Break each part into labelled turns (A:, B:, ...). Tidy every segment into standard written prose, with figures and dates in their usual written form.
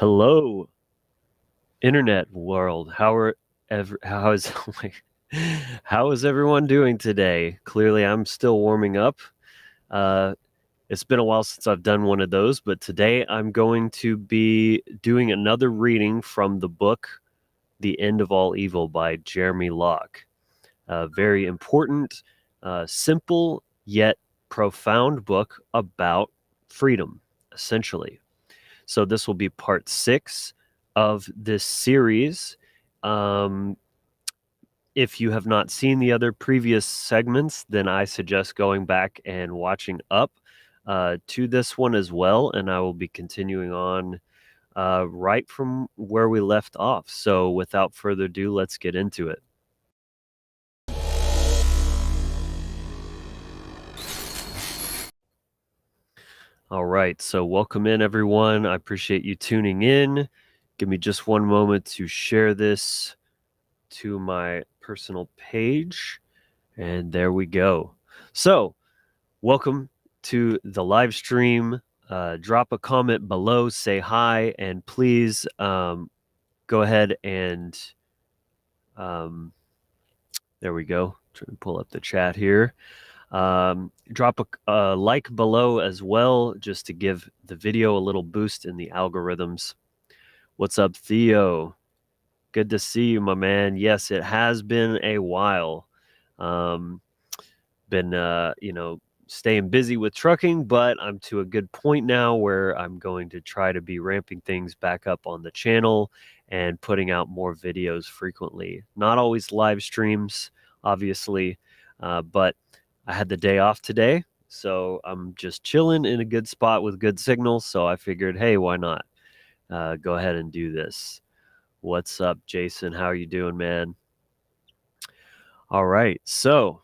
A: Hello, internet world. How is how is everyone doing today? Clearly, I'm still warming up. Uh, it's been a while since I've done one of those, but today I'm going to be doing another reading from the book "The End of All Evil" by Jeremy Locke. A very important, simple yet profound book about freedom, essentially. So this will be part 6 of this series. Um, if you have not seen the other previous segments, then I suggest going back and watching up to this one as well. And I will be continuing on right from where we left off. So without further ado, let's get into it. All right. So welcome in, everyone. I appreciate you tuning in. Give me just one moment to share this to my personal page. And there we go. So, welcome to the live stream. Drop a comment below, say hi, and please go ahead and there we go. Trying to pull up the chat here. Drop a like below as well, just to give the video a little boost in the algorithms. What's up, Theo? Good to see you, my man. Yes, it has been a while. Been staying busy with trucking, but I'm to a good point now where I'm going to try to be ramping things back up on the channel and putting out more videos frequently. Not always live streams, obviously, but I had the day off today, so I'm just chilling in a good spot with good signal. So I figured, hey, why not go ahead and do this? What's up, Jason? How are you doing, man? All right, so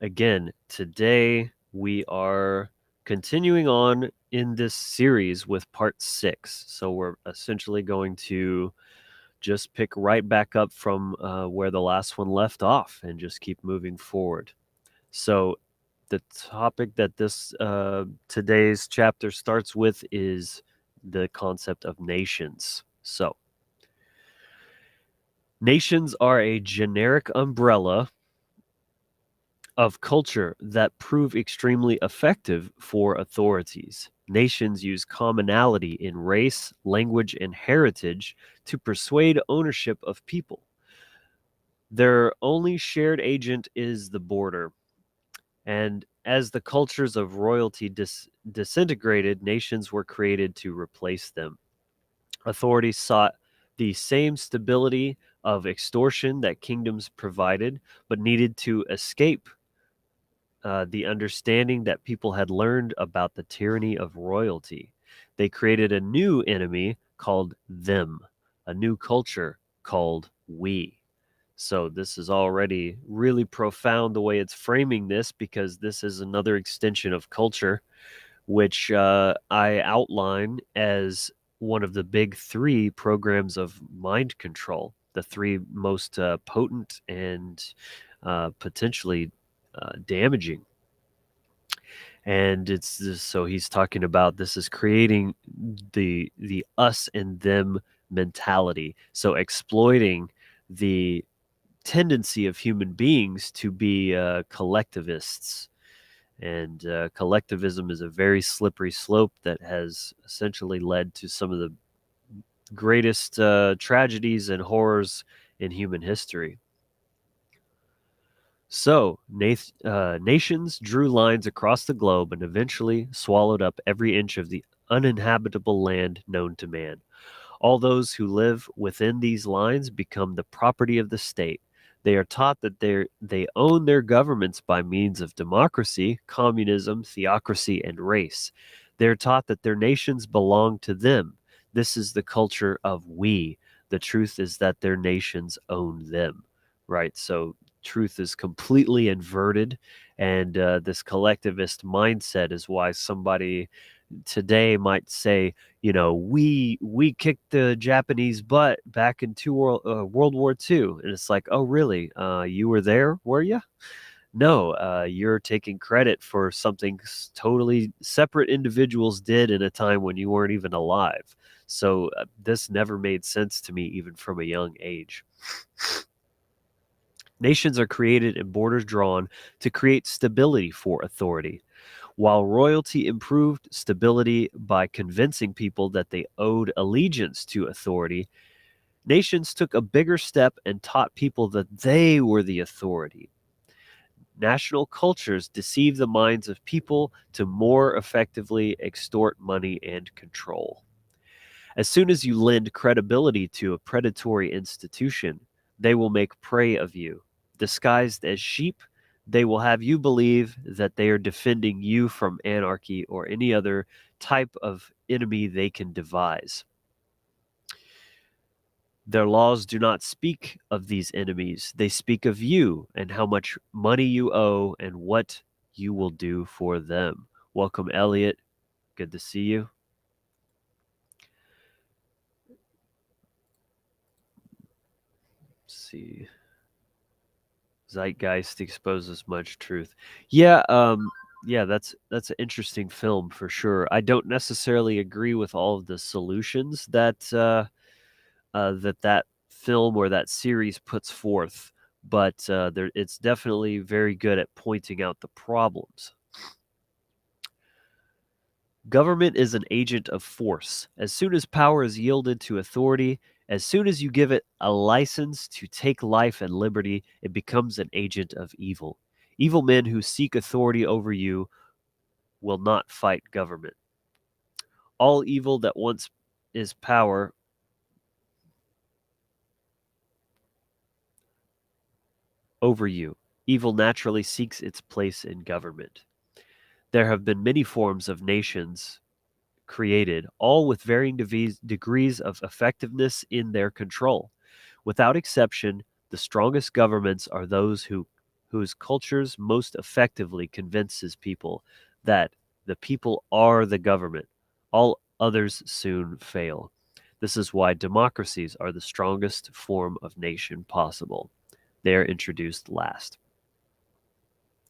A: again, today we are continuing on in this series with part 6. So we're essentially going to just pick right back up from where the last one left off and just keep moving forward. So the topic that this today's chapter starts with is the concept of nations. So nations are a generic umbrella of culture that prove extremely effective for authorities. Nations use commonality in race, language, and heritage to persuade ownership of people. Their only shared agent is the border. And as the cultures of royalty disintegrated, nations were created to replace them. Authorities sought the same stability of extortion that kingdoms provided, but needed to escape the understanding that people had learned about the tyranny of royalty. They created a new enemy called them, a new culture called we. So this is already really profound the way it's framing this, because this is another extension of culture, which I outline as one of the big 3 programs of mind control, the 3 most potent and potentially damaging. And it's just, so he's talking about this is creating the us and them mentality, so exploiting the tendency of human beings to be collectivists. And collectivism is a very slippery slope that has essentially led to some of the greatest tragedies and horrors in human history. So, nations drew lines across the globe and eventually swallowed up every inch of the uninhabitable land known to man. All those who live within these lines become the property of the state. They are taught that they own their governments by means of democracy, communism, theocracy, and race. They are taught that their nations belong to them. This is the culture of we. The truth is that their nations own them, right? So truth is completely inverted, and this collectivist mindset is why somebody today might say, we kicked the Japanese butt back in World War II, and it's like, oh really? You were there, were you? No, you're taking credit for something totally separate individuals did in a time when you weren't even alive. So this never made sense to me, even from a young age. Nations are created and borders drawn to create stability for authority. While royalty improved stability by convincing people that they owed allegiance to authority, nations took a bigger step and taught people that they were the authority. National cultures deceive the minds of people to more effectively extort money and control. As soon as you lend credibility to a predatory institution, they will make prey of you. Disguised as sheep, they will have you believe that they are defending you from anarchy or any other type of enemy they can devise. Their laws do not speak of these enemies. They speak of you and how much money you owe and what you will do for them. Welcome, Elliot. Good to see you. Let's see. Zeitgeist exposes much truth. Yeah, yeah, that's an interesting film for sure. I don't necessarily agree with all of the solutions that that film or that series puts forth, but it's definitely very good at pointing out the problems. Government is an agent of force. As soon as power is yielded to authority, as soon as you give it a license to take life and liberty, it becomes an agent of evil. Evil men who seek authority over you will not fight government. All evil that wants is power over you. Evil naturally seeks its place in government. There have been many forms of nations created, all with varying degrees of effectiveness in their control. Without exception, the strongest governments are those whose cultures most effectively convinces people that the people are the government. All others soon fail. This is why democracies are the strongest form of nation possible. They are introduced last.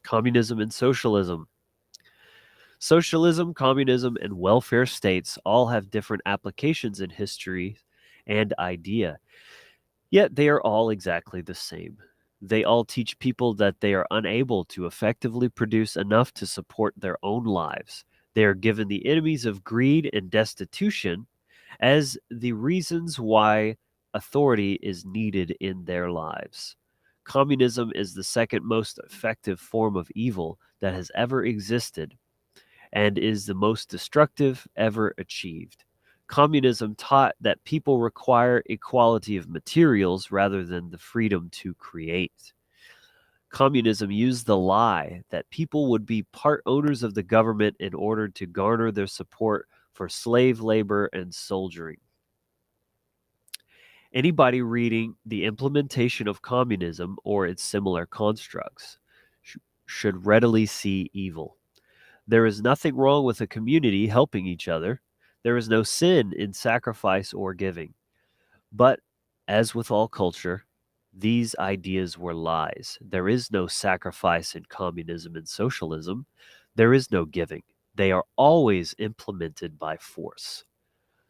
A: Communism and socialism. Socialism, communism, and welfare states all have different applications in history and idea, yet they are all exactly the same. They all teach people that they are unable to effectively produce enough to support their own lives. They are given the enemies of greed and destitution as the reasons why authority is needed in their lives. Communism is the second most effective form of evil that has ever existed and is the most destructive ever achieved. Communism taught that people require equality of materials rather than the freedom to create. Communism used the lie that people would be part owners of the government in order to garner their support for slave labor and soldiering. Anybody reading The Implementation of Communism or its similar constructs should readily see evil. There is nothing wrong with a community helping each other. There is no sin in sacrifice or giving. But, as with all culture, these ideas were lies. There is no sacrifice in communism and socialism. There is no giving. They are always implemented by force.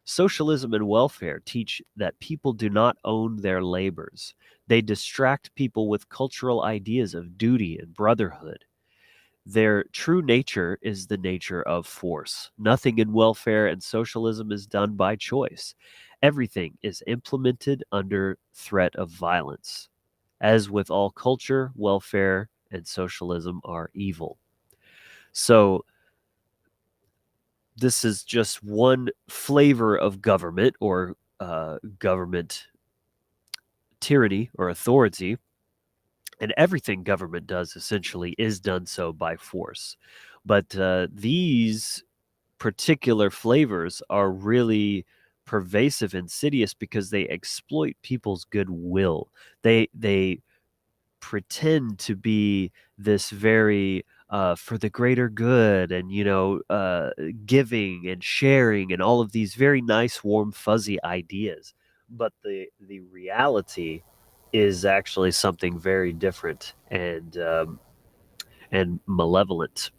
A: Socialism and welfare teach that people do not own their labors. They distract people with cultural ideas of duty and brotherhood. Their true nature is the nature of force. Nothing in welfare and socialism is done by choice. Everything is implemented under threat of violence. As with all culture, welfare and socialism are evil. So, this is just one flavor of government or government tyranny or authority. And everything government does essentially is done so by force. But these particular flavors are really pervasive, insidious because they exploit people's goodwill. They pretend to be this very for the greater good, and giving and sharing and all of these very nice, warm, fuzzy ideas. But the reality is actually something very different, and and malevolent.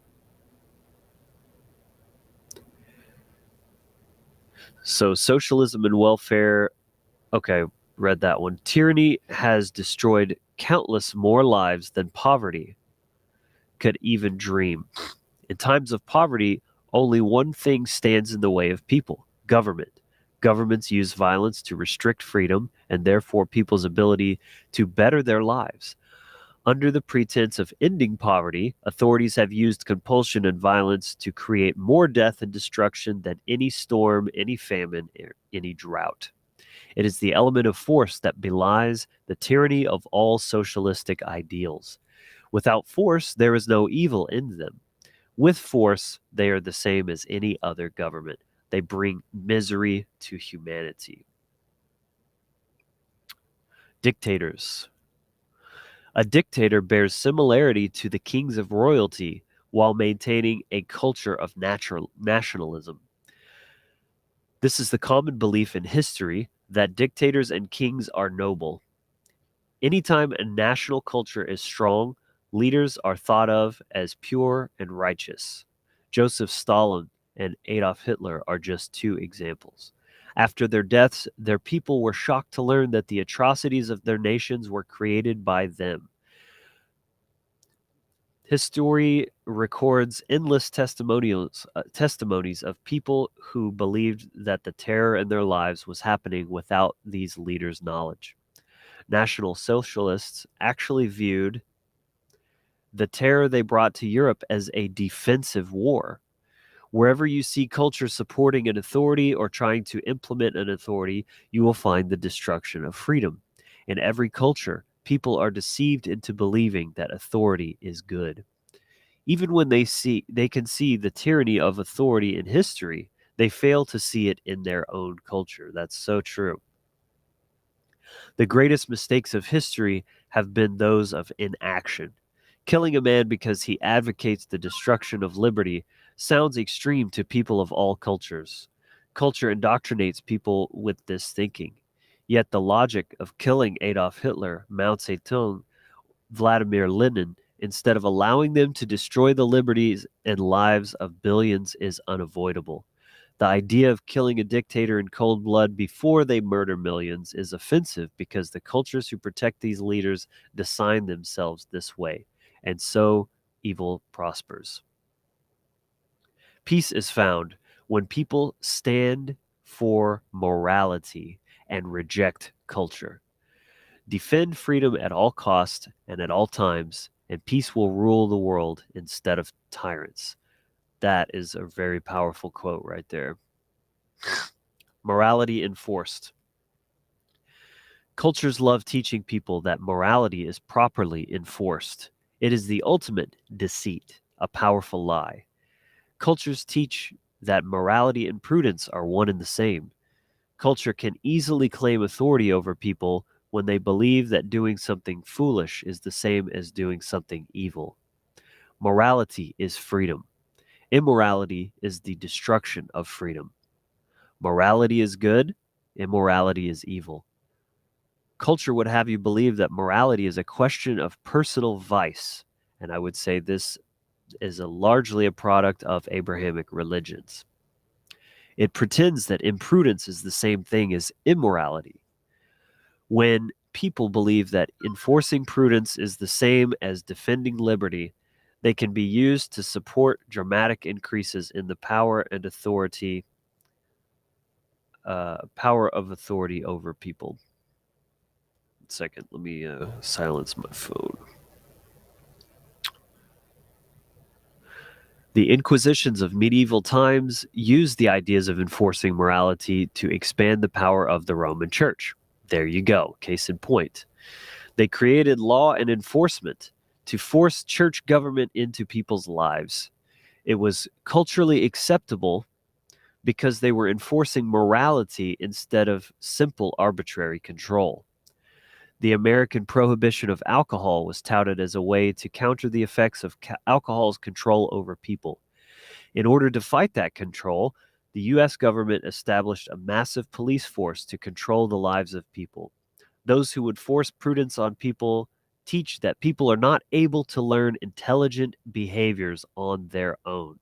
A: So socialism and welfare, okay, read that one. Tyranny has destroyed countless more lives than poverty could even dream. In times of poverty, only one thing stands in the way of people: government. Governments use violence to restrict freedom and therefore people's ability to better their lives. Under the pretense of ending poverty, authorities have used compulsion and violence to create more death and destruction than any storm, any famine, or any drought. It is the element of force that belies the tyranny of all socialistic ideals. Without force, there is no evil in them. With force, they are the same as any other government. They bring misery to humanity. Dictators. A dictator bears similarity to the kings of royalty while maintaining a culture of nationalism. This is the common belief in history that dictators and kings are noble. Anytime a national culture is strong, leaders are thought of as pure and righteous. Joseph Stalin and Adolf Hitler are just two examples. After their deaths, their people were shocked to learn that the atrocities of their nations were created by them. History records endless testimonies of people who believed that the terror in their lives was happening without these leaders' knowledge. National Socialists actually viewed the terror they brought to Europe as a defensive war. Wherever you see culture supporting an authority or trying to implement an authority, you will find the destruction of freedom. In every culture, people are deceived into believing that authority is good. Even when they can see the tyranny of authority in history, they fail to see it in their own culture. That's so true. The greatest mistakes of history have been those of inaction. Killing a man because he advocates the destruction of liberty sounds extreme to people of all cultures. Culture indoctrinates people with this thinking. Yet the logic of killing Adolf Hitler, Mao Zedong, Vladimir Lenin, instead of allowing them to destroy the liberties and lives of billions is unavoidable. The idea of killing a dictator in cold blood before they murder millions is offensive because the cultures who protect these leaders design themselves this way, and so evil prospers. Peace is found when people stand for morality and reject culture. Defend freedom at all costs and at all times, and peace will rule the world instead of tyrants. That is a very powerful quote right there. Morality enforced. Cultures love teaching people that morality is properly enforced. It is the ultimate deceit, a powerful lie. Cultures teach that morality and prudence are one and the same. Culture can easily claim authority over people when they believe that doing something foolish is the same as doing something evil. Morality is freedom. Immorality is the destruction of freedom. Morality is good, immorality is evil. Culture would have you believe that morality is a question of personal vice, and I would say this is largely a product of Abrahamic religions. It pretends that imprudence is the same thing as immorality. When people believe that enforcing prudence is the same as defending liberty, they can be used to support dramatic increases in the power and authority, power of authority over people. Second, let me silence my phone. The Inquisitions of medieval times used the ideas of enforcing morality to expand the power of the Roman Church. There you go, case in point. They created law and enforcement to force church government into people's lives. It was culturally acceptable because they were enforcing morality instead of simple arbitrary control. The American prohibition of alcohol was touted as a way to counter the effects of alcohol's control over people. In order to fight that control, the U.S. government established a massive police force to control the lives of people. Those who would force prudence on people teach that people are not able to learn intelligent behaviors on their own.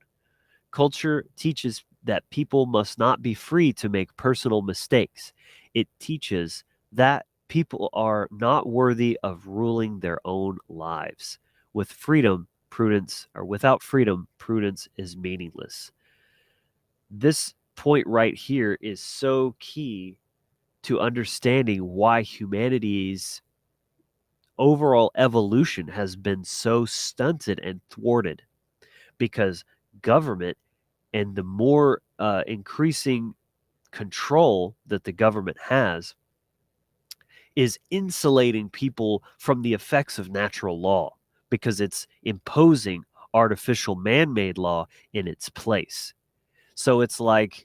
A: Culture teaches that people must not be free to make personal mistakes. It teaches that people are not worthy of ruling their own lives. With freedom, prudence, or without freedom, prudence is meaningless. This point right here is so key to understanding why humanity's overall evolution has been so stunted and thwarted, because government and the more increasing control that the government has is insulating people from the effects of natural law, because it's imposing artificial man-made law in its place. So it's like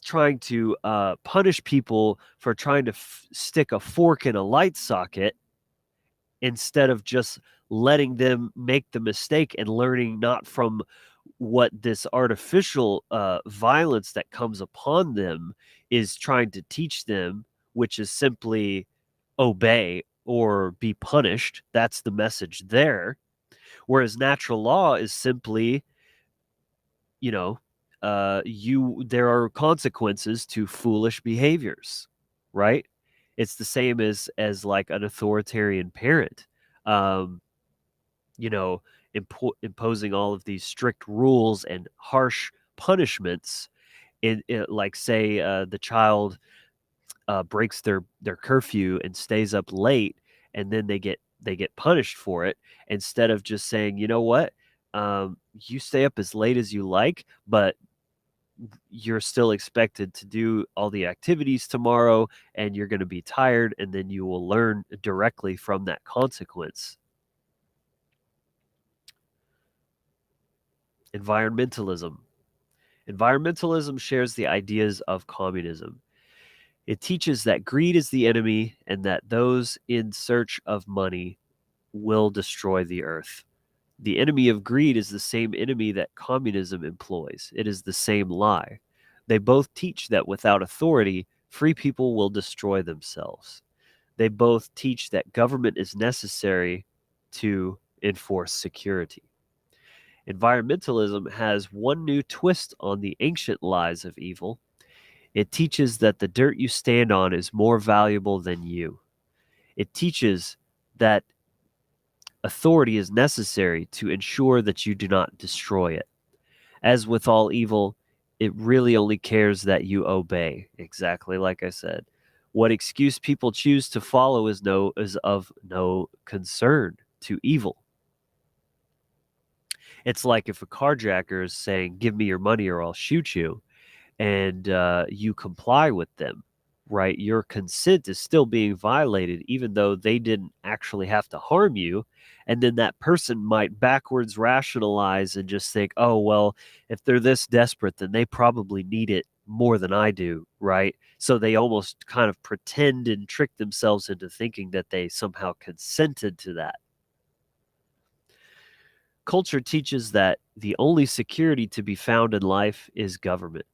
A: trying to punish people for trying to stick a fork in a light socket instead of just letting them make the mistake and learning not from what this artificial violence that comes upon them is trying to teach them, which is simply obey or be punished. That's the message there. Whereas natural law is simply, you know, there are consequences to foolish behaviors, right? It's the same as like an authoritarian parent. Um, you know, imposing all of these strict rules and harsh punishments in like say the child breaks their curfew and stays up late, and then they get punished for it, instead of just saying, you know what, you stay up as late as you like, but you're still expected to do all the activities tomorrow, and you're going to be tired, and then you will learn directly from that consequence. Environmentalism. Environmentalism shares the ideas of communism. It teaches that greed is the enemy and that those in search of money will destroy the earth. The enemy of greed is the same enemy that communism employs. It is the same lie. They both teach that without authority, free people will destroy themselves. They both teach that government is necessary to enforce security. Environmentalism has one new twist on the ancient lies of evil. It teaches that the dirt you stand on is more valuable than you. It teaches that authority is necessary to ensure that you do not destroy it. As with all evil, it really only cares that you obey, exactly like I said. What excuse people choose to follow is of no concern to evil. It's like if a carjacker is saying, "Give me your money or I'll shoot you," and you comply with them, right? Your consent is still being violated, even though they didn't actually have to harm you. And then that person might backwards rationalize and just think, oh, well, if they're this desperate, then they probably need it more than I do, right? So they almost kind of pretend and trick themselves into thinking that they somehow consented to that. Culture teaches that the only security to be found in life is government.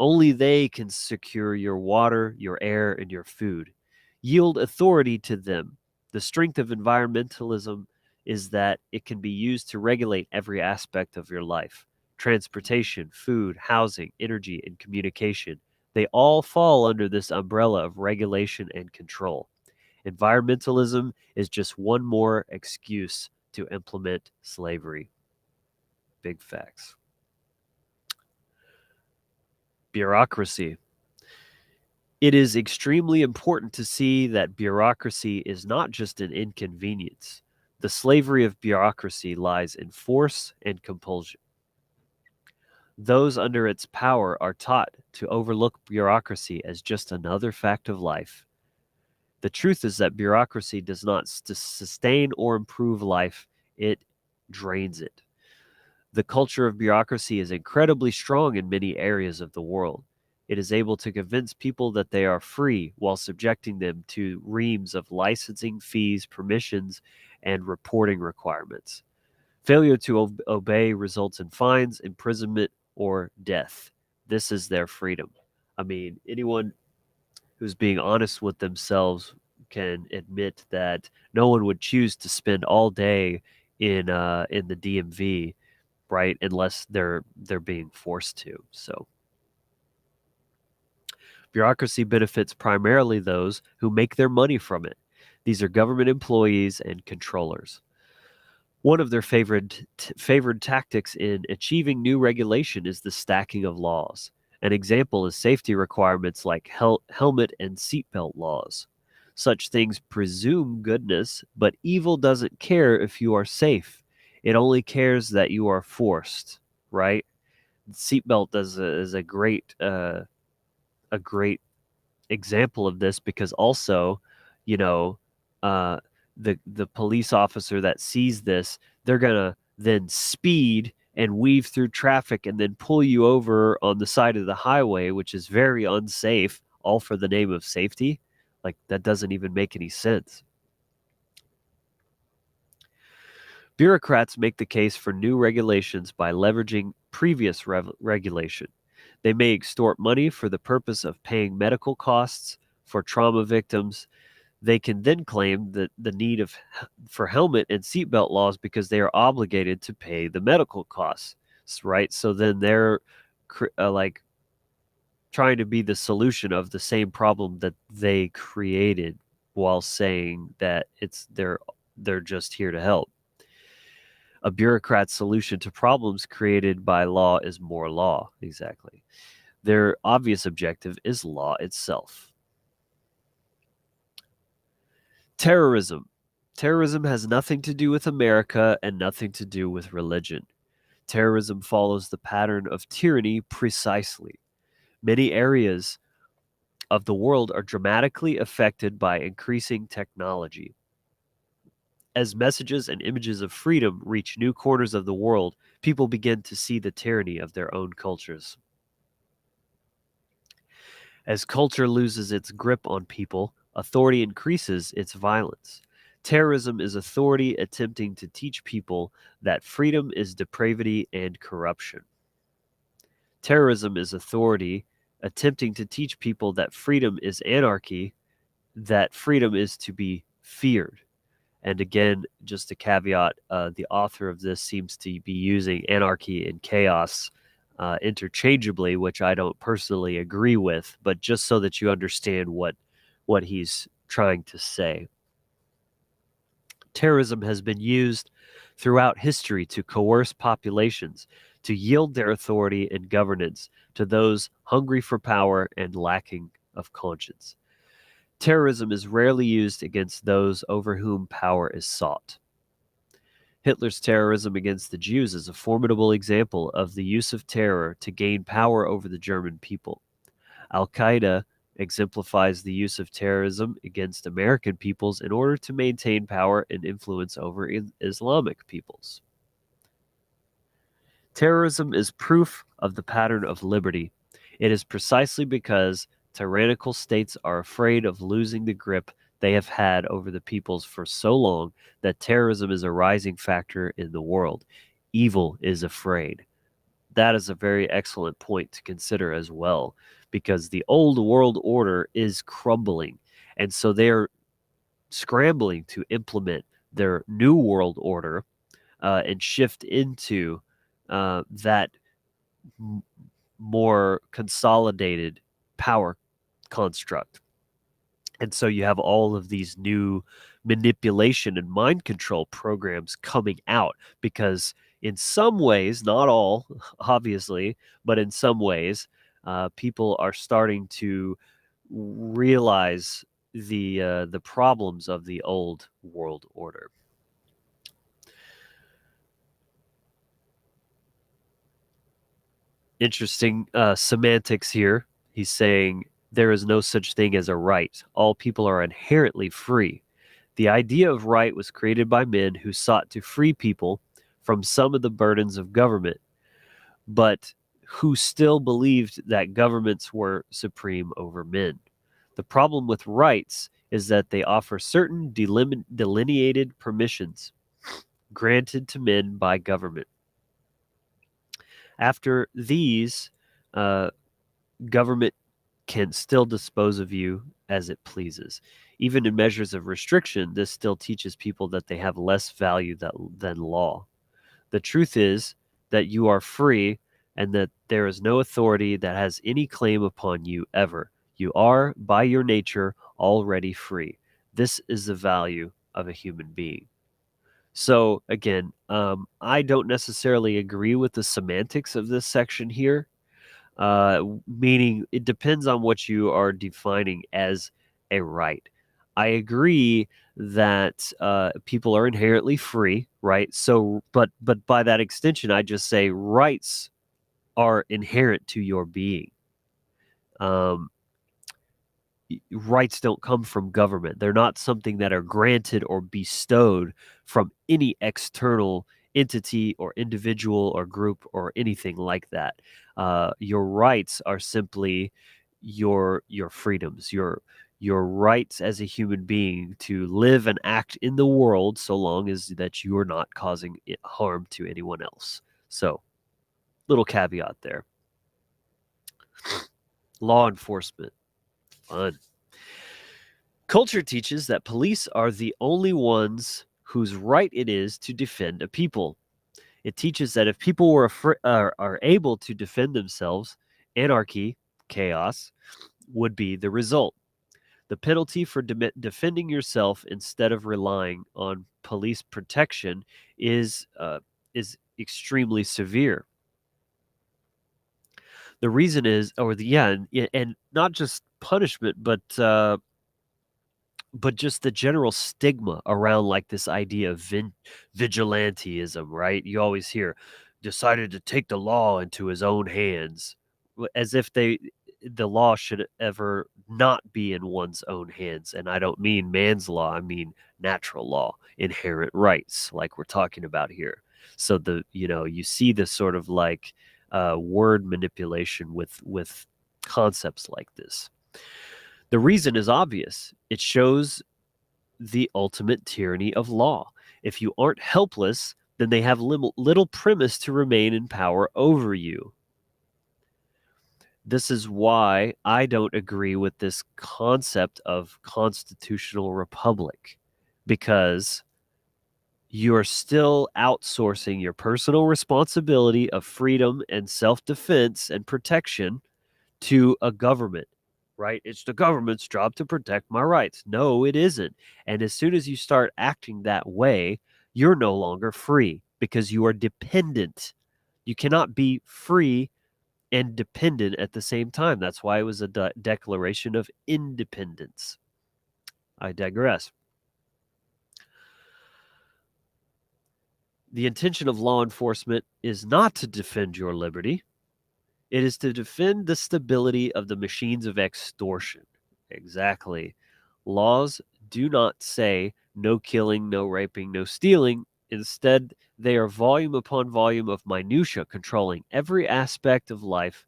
A: Only they can secure your water, your air, and your food. Yield authority to them. The strength of environmentalism is that it can be used to regulate every aspect of your life: transportation, food, housing, energy, and communication. They all fall under this umbrella of regulation and control. Environmentalism is just one more excuse to implement slavery. Big facts. Bureaucracy. It is extremely important to see that bureaucracy is not just an inconvenience. The slavery of bureaucracy lies in force and compulsion. Those under its power are taught to overlook bureaucracy as just another fact of life. The truth is that bureaucracy does not sustain or improve life, it drains it. The culture of bureaucracy is incredibly strong in many areas of the world. It is able to convince people that they are free while subjecting them to reams of licensing fees, permissions, and reporting requirements. Failure to obey results in fines, imprisonment, or death. This is their freedom. I mean, anyone who's being honest with themselves can admit that no one would choose to spend all day in the DMV, right? Unless they're being forced to. So bureaucracy benefits primarily those who make their money from it. These are government employees and controllers. One of their favored tactics in achieving new regulation is the stacking of laws. An example is safety requirements like helmet and seatbelt laws. Such things presume goodness, but evil doesn't care if you are safe. It only cares that you are forced, right? Seatbelt is a great example of this because also, you know, uh, the police officer that sees this, they're gonna then speed and weave through traffic and then pull you over on the side of the highway, which is very unsafe, all for the name of safety. Like that doesn't even make any sense. Bureaucrats make the case for new regulations by leveraging previous regulation. They may extort money for the purpose of paying medical costs for trauma victims. They can then claim that the need for helmet and seatbelt laws because they are obligated to pay the medical costs, right? So then they're like trying to be the solution of the same problem that they created while saying that they're just here to help. A bureaucrat's solution to problems created by law is more law. Exactly. Their obvious objective is law itself. Terrorism. Terrorism has nothing to do with America and nothing to do with religion. Terrorism follows the pattern of tyranny precisely. Many areas of the world are dramatically affected by increasing technology. As messages and images of freedom reach new corners of the world, people begin to see the tyranny of their own cultures. As culture loses its grip on people, authority increases its violence. Terrorism is authority attempting to teach people that freedom is depravity and corruption. Terrorism is authority attempting to teach people that freedom is anarchy, that freedom is to be feared. And again, just a caveat, the author of this seems to be using anarchy and chaos interchangeably, which I don't personally agree with, but just so that you understand what he's trying to say. Terrorism has been used throughout history to coerce populations to yield their authority and governance to those hungry for power and lacking of conscience. Terrorism is rarely used against those over whom power is sought. Hitler's terrorism against the Jews is a formidable example of the use of terror to gain power over the German people. Al-Qaeda exemplifies the use of terrorism against American peoples in order to maintain power and influence over Islamic peoples. Terrorism is proof of the pattern of liberty. It is precisely because tyrannical states are afraid of losing the grip they have had over the peoples for so long that terrorism is a rising factor in the world. Evil is afraid. That is a very excellent point to consider as well, because the old world order is crumbling. And so they're scrambling to implement their new world order and shift into that more consolidated power construct. And so you have all of these new manipulation and mind control programs coming out because, in some ways, not all, obviously, but in some ways, people are starting to realize the problems of the old world order. Interesting semantics here. He's saying there is no such thing as a right. All people are inherently free. The idea of right was created by men who sought to free people from some of the burdens of government, but who still believed that governments were supreme over men. The problem with rights is that they offer certain delineated permissions granted to men by government. After these, government can still dispose of you as it pleases. Even in measures of restriction, this still teaches people that they have less value than law. The truth is that you are free and that there is no authority that has any claim upon you ever. You are, by your nature, already free. This is the value of a human being. So, again, I don't necessarily agree with the semantics of this section here, meaning it depends on what you are defining as a right. I agree that people are inherently free, right? So, but by that extension, I just say rights are inherent to your being. Um, Rights don't come from government. They're not something that are granted or bestowed from any external entity or individual or group or anything like that. Your rights are simply your freedoms, your rights as a human being to live and act in the world, so long as that you are not causing harm to anyone else. So, little caveat there. Law enforcement, fun. Culture teaches that police are the only ones whose right it is to defend a people. It teaches that if people are able to defend themselves, anarchy, chaos, would be the result. The penalty for defending yourself instead of relying on police protection is extremely severe. The reason is, or the yeah, and not just punishment, but just the general stigma around like this idea of vigilantism, right? You always hear decided to take the law into his own hands, as if the law should ever not be in one's own hands. And I don't mean man's law, I mean natural law, inherent rights, like we're talking about here. So you see this sort of like word manipulation with concepts like this. The reason is obvious. It shows the ultimate tyranny of law. If you aren't helpless, then they have little premise to remain in power over you. This is why I don't agree with this concept of constitutional republic, because you're still outsourcing your personal responsibility of freedom and self defense and protection to a government, right? It's the government's job to protect my rights. No, it isn't. And as soon as you start acting that way, you're no longer free because you are dependent. You cannot be free and dependent at the same time. That's why it was a declaration of independence. I digress. The intention of law enforcement is not to defend your liberty. It is to defend the stability of the machines of extortion. Exactly. Laws do not say no killing, no raping, no stealing. Instead, they are volume upon volume of minutia, controlling every aspect of life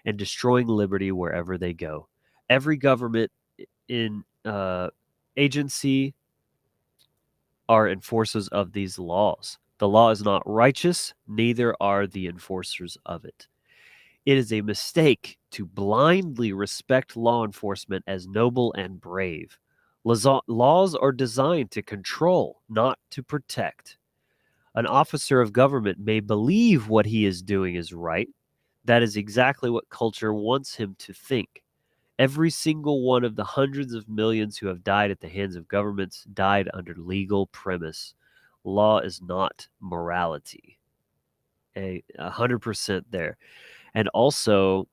A: and destroying liberty wherever they go. Every government in agency are enforcers of these laws. The law is not righteous, neither are the enforcers of it. It is a mistake to blindly respect law enforcement as noble and brave. Laws are designed to control, not to protect. An officer of government may believe what he is doing is right. That is exactly what culture wants him to think. Every single one of the hundreds of millions who have died at the hands of governments died under legal premise. Law is not morality. 100% there. And also,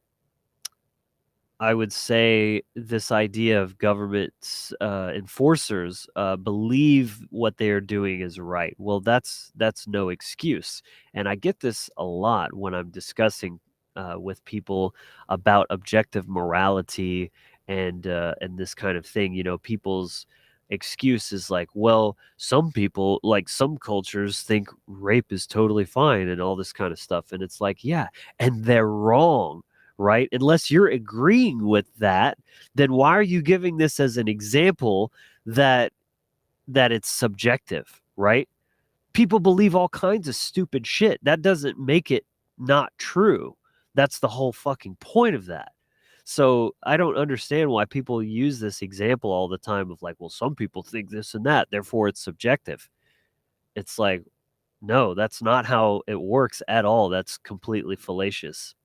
A: I would say this idea of government enforcers believe what they are doing is right. Well, that's no excuse, and I get this a lot when I'm discussing with people about objective morality and this kind of thing. You know, people's excuse is like, well, some people, like some cultures, think rape is totally fine and all this kind of stuff, and it's like, yeah, and they're wrong, right? Unless you're agreeing with that, then why are you giving this as an example that it's subjective, right? People believe all kinds of stupid shit. That doesn't make it not true. That's the whole fucking point of that. So I don't understand why people use this example all the time of like, well, some people think this and that, therefore it's subjective. It's like, no, that's not how it works at all. That's completely fallacious.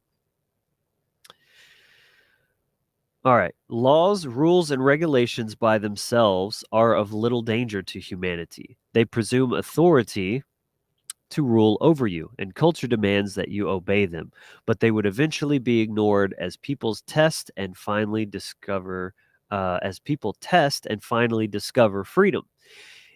A: All right. Laws, rules, and regulations by themselves are of little danger to humanity. They presume authority to rule over you, and culture demands that you obey them, but they would eventually be ignored as people's test and finally discover as people test and finally discover freedom.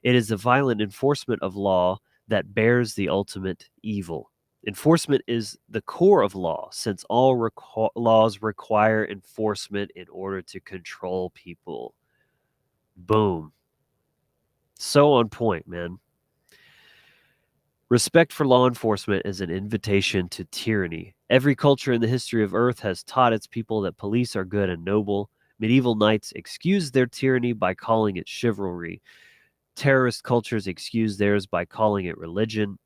A: It is the violent enforcement of law that bears the ultimate evil. Enforcement is the core of law, since all laws require enforcement in order to control people. Boom. So on point, man. Respect for law enforcement is an invitation to tyranny. Every culture in the history of Earth has taught its people that police are good and noble. Medieval knights excused their tyranny by calling it chivalry. Terrorist cultures excuse theirs by calling it religion.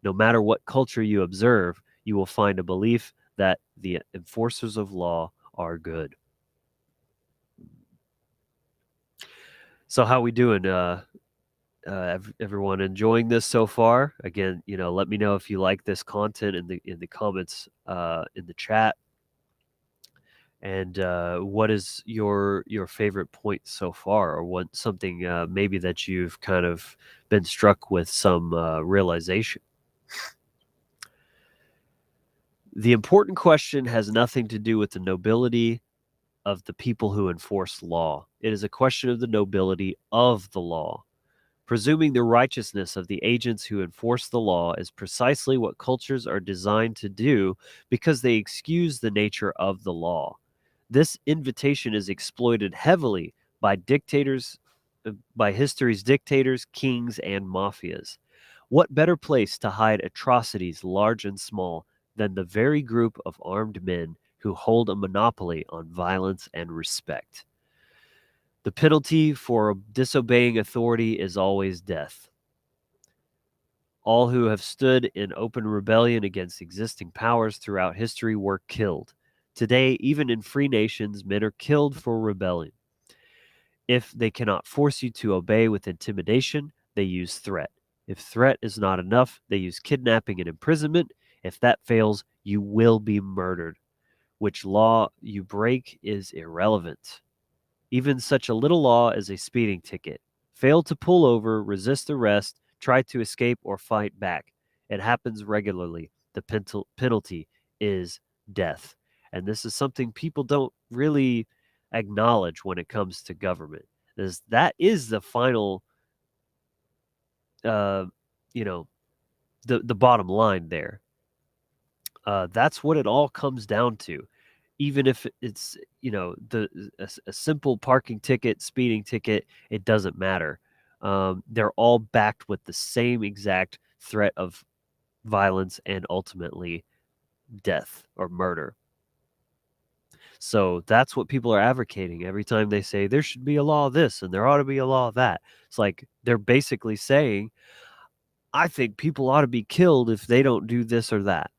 A: No matter what culture you observe, you will find a belief that the enforcers of law are good. So how we doing? Everyone enjoying this so far? Again, let me know if you like this content in the comments in the chat. And what is your favorite point so far, or what something maybe that you've kind of been struck with some realization? The important question has nothing to do with the nobility of the people who enforce law. It is a question of the nobility of the law. Presuming the righteousness of the agents who enforce the law is precisely what cultures are designed to do because they excuse the nature of the law. This invitation is exploited heavily by by history's dictators, kings, and mafias. What better place to hide atrocities large and small than the very group of armed men who hold a monopoly on violence and respect? The penalty for disobeying authority is always death. All who have stood in open rebellion against existing powers throughout history were killed. Today, even in free nations, men are killed for rebellion. If they cannot force you to obey with intimidation, they use threat. If threat is not enough, they use kidnapping and imprisonment. If that fails, you will be murdered. Which law you break is irrelevant. Even such a little law as a speeding ticket. Fail to pull over, resist arrest, try to escape, or fight back. It happens regularly. The penalty is death. And this is something people don't really acknowledge when it comes to government. That is the final, uh, you know, the bottom line there. That's what it all comes down to. Even if it's a simple parking ticket, speeding ticket, it doesn't matter. They're all backed with the same exact threat of violence and ultimately death or murder. So that's what people are advocating every time they say there should be a law of this and there ought to be a law of that. It's like they're basically saying, I think people ought to be killed if they don't do this or that.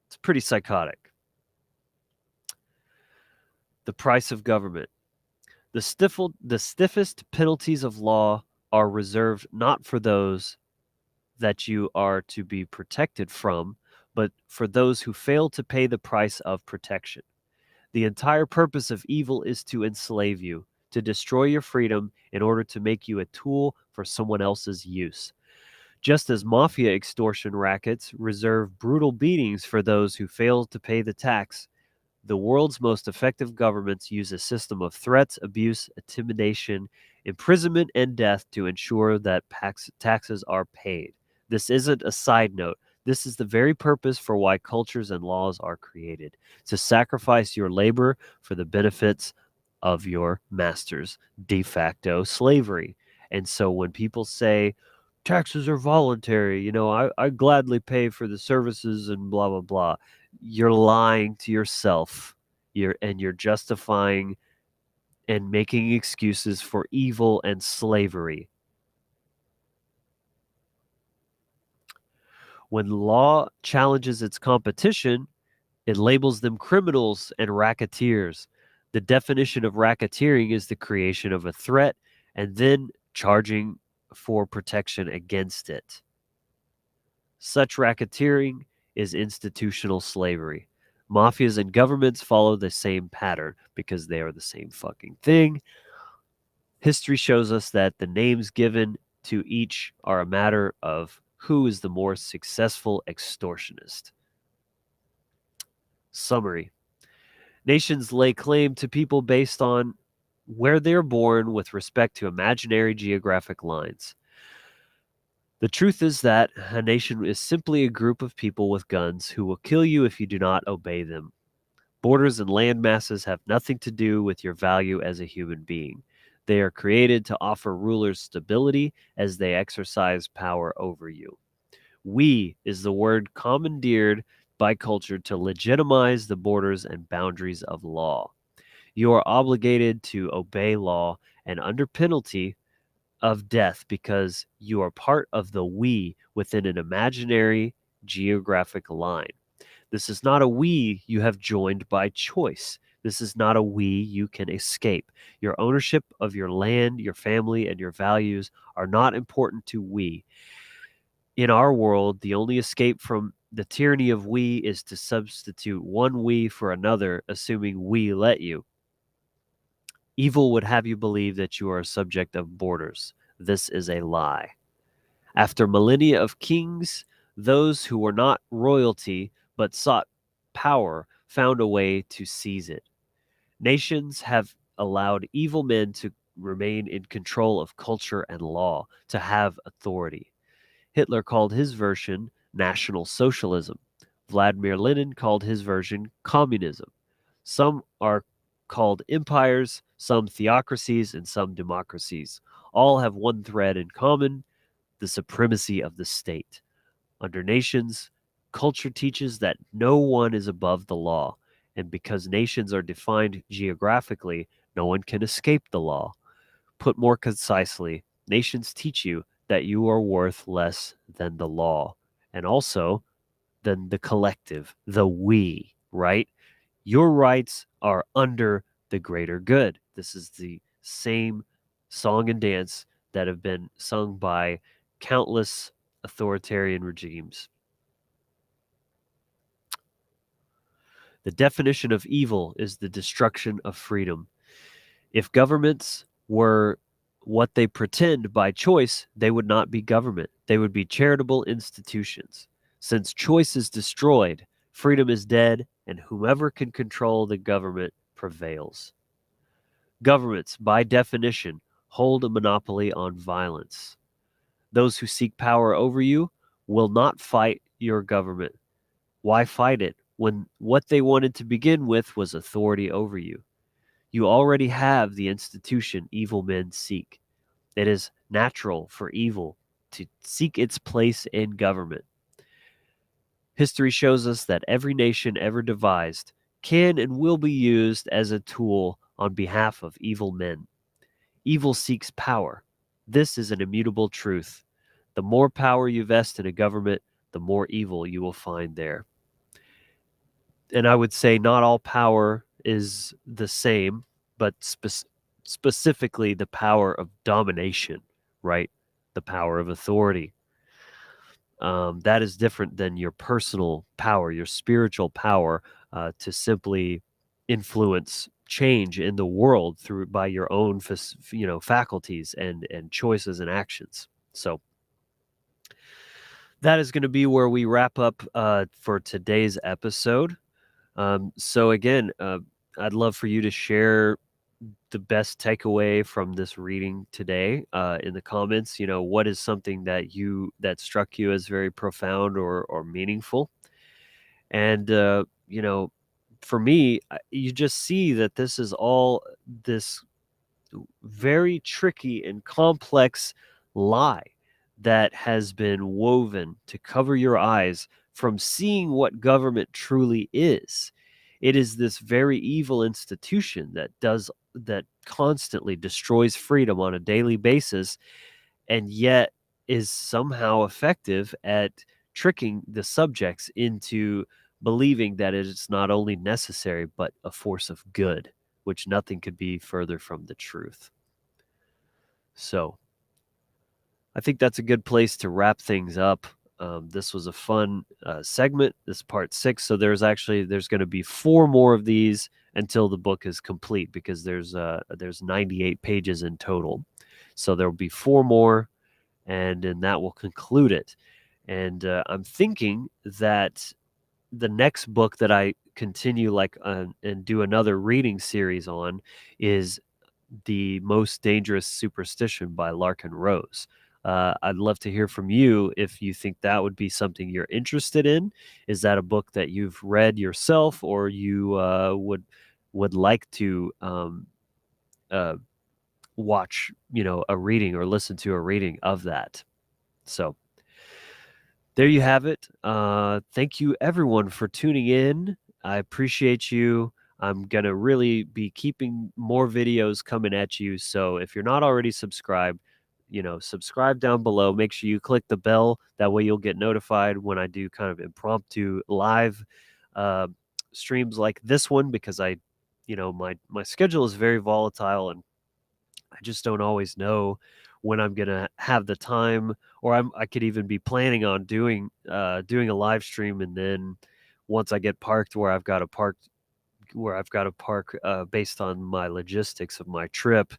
A: It's pretty psychotic. The price of government. The stiffest penalties of law are reserved not for those that you are to be protected from, but for those who fail to pay the price of protection. The entire purpose of evil is to enslave you, to destroy your freedom in order to make you a tool for someone else's use. Just as mafia extortion rackets reserve brutal beatings for those who fail to pay the tax, the world's most effective governments use a system of threats, abuse, intimidation, imprisonment, and death to ensure that taxes are paid. This isn't a side note. This is the very purpose for why cultures and laws are created, to sacrifice your labor for the benefits of your masters, de facto slavery. And so when people say taxes are voluntary, I gladly pay for the services and blah, blah, blah, you're lying to yourself. You're justifying and making excuses for evil and slavery. When law challenges its competition, It labels them criminals and racketeers. The definition of racketeering is the creation of a threat and then charging for protection against it. Such racketeering is institutional slavery. Mafias and governments follow the same pattern because they are the same fucking thing. History shows us that the names given to each are a matter of who is the more successful extortionist. Summary: nations lay claim to people based on where they're born with respect to imaginary geographic lines. The truth is that a nation is simply a group of people with guns who will kill you if you do not obey them. Borders and land masses have nothing to do with your value as a human being. They are created to offer rulers stability as they exercise power over you. We is the word commandeered by culture to legitimize the borders and boundaries of law. You are obligated to obey law and under penalty of death because you are part of the we within an imaginary geographic line. This is not a we you have joined by choice. This is not a we you can escape. Your ownership of your land, your family, and your values are not important to we. In our world, the only escape from the tyranny of we is to substitute one we for another, assuming we let you. Evil would have you believe that you are a subject of borders. This is a lie. After millennia of kings, those who were not royalty but sought power found a way to seize it. Nations have allowed evil men to remain in control of culture and law, to have authority. Hitler called his version National Socialism. Vladimir Lenin called his version communism. Some are called empires, some theocracies, and some democracies. All have one thread in common: the supremacy of the state. Under nations, culture teaches that no one is above the law, and because nations are defined geographically, no one can escape the law. Put more concisely, nations teach you that you are worth less than the law, and also than the collective, the we, right? Your rights are under the greater good. This is the same song and dance that have been sung by countless authoritarian regimes. The definition of evil is the destruction of freedom. If governments were what they pretend by choice, they would not be government. They would be charitable institutions. Since choice is destroyed, freedom is dead, and whomever can control the government prevails. Governments, by definition, hold a monopoly on violence. Those who seek power over you will not fight your government. Why fight it when what they wanted to begin with was authority over you? You already have the institution evil men seek. It is natural for evil to seek its place in government. History shows us that every nation ever devised can and will be used as a tool on behalf of evil men. Evil seeks power. This is an immutable truth. The more power you vest in a government, the more evil you will find there. And I would say not all power is the same, but specifically the power of domination, right? The power of authority. That is different than your personal power, your spiritual power to simply influence change in the world through by your own faculties and choices and actions. So that is going to be where we wrap up for today's episode. So again, I'd love for you to share the best takeaway from this reading today in the comments. You know, what is something that struck you as very profound or meaningful? And you know, for me, you just see that this is all this very tricky and complex lie that has been woven to cover your eyes from seeing what government truly is. It is this very evil institution that constantly destroys freedom on a daily basis and yet is somehow effective at tricking the subjects into believing that it is not only necessary but a force of good, which nothing could be further from the truth. So I think that's a good place to wrap things up. This was a fun segment. This is part 6. So there's going to be 4 more of these until the book is complete, because there's 98 pages in total. So there will be 4 more, and then that will conclude it. And I'm thinking that the next book that I continue and do another reading series on is The Most Dangerous Superstition by Larkin Rose. I'd love to hear from you if you think that would be something you're interested in. Is that a book that you've read yourself, or you would like to uh, watch, a reading or listen to a reading of that? So there you have it. Thank you, everyone, for tuning in. I appreciate you. I'm going to really be keeping more videos coming at you. So if you're not already subscribed, subscribe down below. Make sure you click the bell. That way you'll get notified when I do kind of impromptu live uh, streams like this one, because my schedule is very volatile, and I just don't always know when I'm gonna have the time, or I could even be planning on doing a live stream, and then once I get parked where I've got to park based on my logistics of my trip,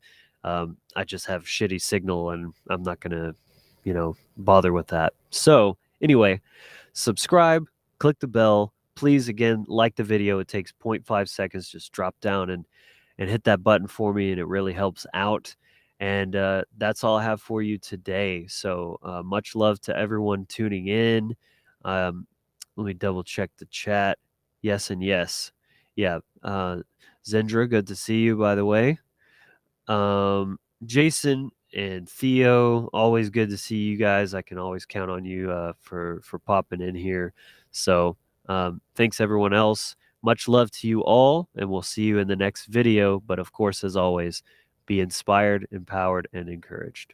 A: I just have shitty signal, and I'm not gonna, bother with that. So anyway, subscribe, click the bell. Please, again, like the video. It takes 0.5 seconds. Just drop down and hit that button for me, and it really helps out. And that's all I have for you today. So much love to everyone tuning in. Let me double check the chat. Yes and yes. Yeah. Zendra, good to see you, by the way. Jason and Theo, always good to see you guys. I can always count on you for popping in here. So thanks, everyone else. Much love to you all, and we'll see you in the next video. But of course, as always, be inspired, empowered, and encouraged.